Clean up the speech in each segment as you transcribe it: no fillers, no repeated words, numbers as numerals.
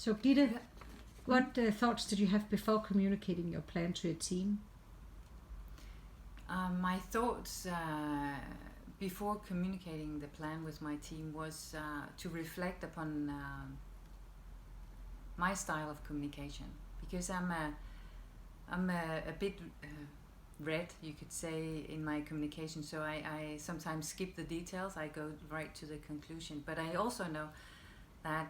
So Gitte, what thoughts did you have before communicating your plan to your team? My thoughts before communicating the plan with my team was to reflect upon my style of communication, because I'm a bit red, you could say, in my communication, so I sometimes skip the details. I go right to the conclusion, but I also know that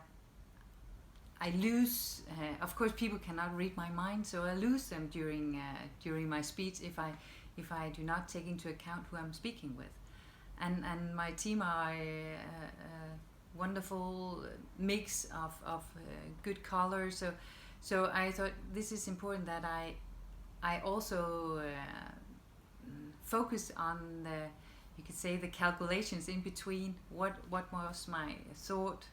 I lose, of course people cannot read my mind, so I lose them during my speech if I do not take into account who I'm speaking with. And my team are a wonderful mix of good colors, so I thought this is important that I also focus on you could say the calculations in between, what was my thought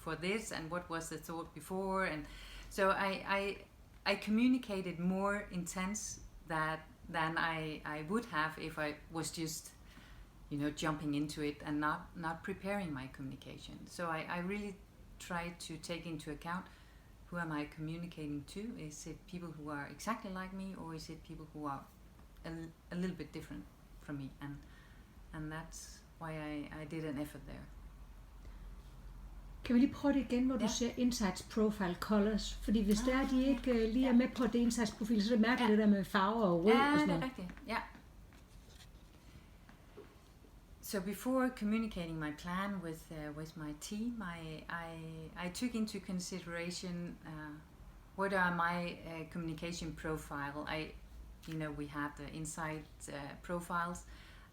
for this and what was the thought before, and so I communicated more intense than I would have if I was just jumping into it and not preparing my communication. So I really try to take into account, who am I communicating to? Is it people who are exactly like me, or is it people who are a little bit different from me? And that's why I did an effort there. Kan vi lige prøve det igen, hvor du siger insights, profile, colors? Fordi hvis det er, de ikke lige er med på det insights profil, så er det mærkeligt det der med farver og rød og sådan noget. Ja, det er rigtigt. Ja. So before communicating my plan with my team, I took into consideration what are my communication profile. We have the insight profiles,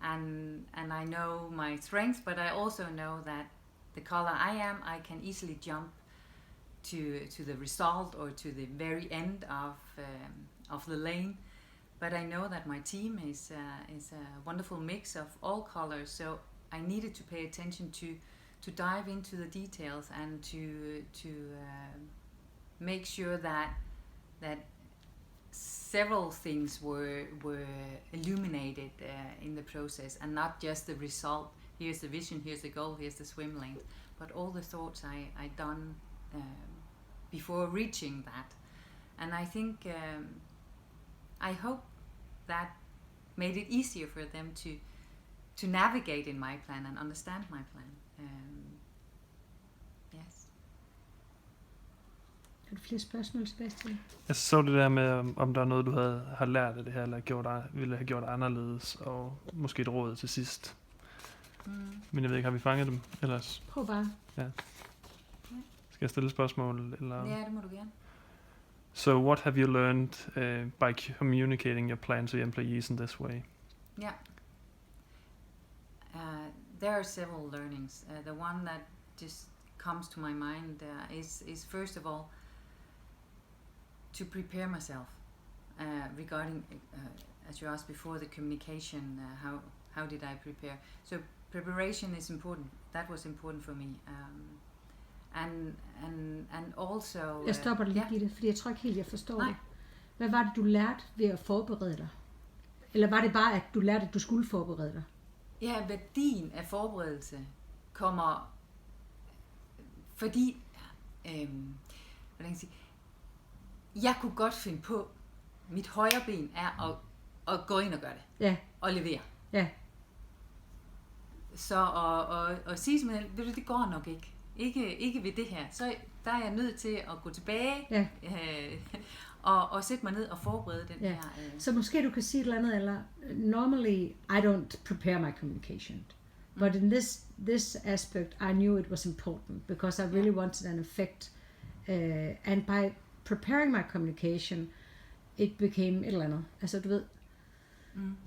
and I know my strengths, but I also know that the color I am, I can easily jump to the result or to the very end of the lane. But I know that my team is a wonderful mix of all colors, so I needed to pay attention to dive into the details and to make sure that several things were illuminated in the process, and not just the result. Here's the vision, here's the goal, here's the swim lane, but all the thoughts I done before reaching that. And I think I hope that made it easier for them to navigate in my plan and understand my plan. Yes. Har du flere spørgsmål, Sebastian? Jeg så det der med, om der er noget, du har lært af det her, eller ville have gjort anderledes, og måske et råd til sidst. Men jeg ved ikke, har vi fanget dem ellers? Prøv bare. Ja. Skal jeg stille spørgsmål? Eller? Ja, det må du gerne. So what have you learned by communicating your plan to your employees in this way? Yeah. There are several learnings. The one that just comes to my mind is first of all to prepare myself regarding, as you asked before, the communication. How did I prepare? So preparation is important. That was important for me. And also... Jeg stopper lige i det, fordi jeg tror ikke helt, jeg forstår det. Hvad var det, du lærte ved at forberede dig? Eller var det bare, at du lærte, at du skulle forberede dig? Ja, værdien af forberedelse kommer... Fordi... hvordan kan jeg kunne godt finde på, mit højre ben er at gå ind og gøre det. Ja. Og levere. Ja. Så at sige til mig, ved du, det går nok ikke. Ikke ved det her. Så der er jeg nødt til at gå tilbage og sætte mig ned og forberede den her. Så måske du kan sige et eller andet, eller normally I don't prepare my communication. But in this aspect I knew it was important because I really wanted an effect. And by preparing my communication, it became et eller andet. Altså du ved,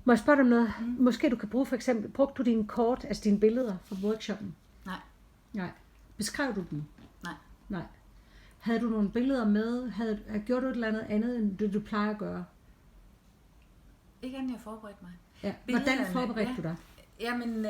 må jeg spørge dig om noget? Måske du kan bruge for eksempel, brugte du dine kort, altså dine billeder fra workshoppen? Nej. Beskrev du dem? Nej. Havde du nogle billeder med? Gjorde du et eller andet end det du plejer at gøre? Ikke andet jeg forberedte mig. Ja. Hvordan forberedte du dig? Jamen,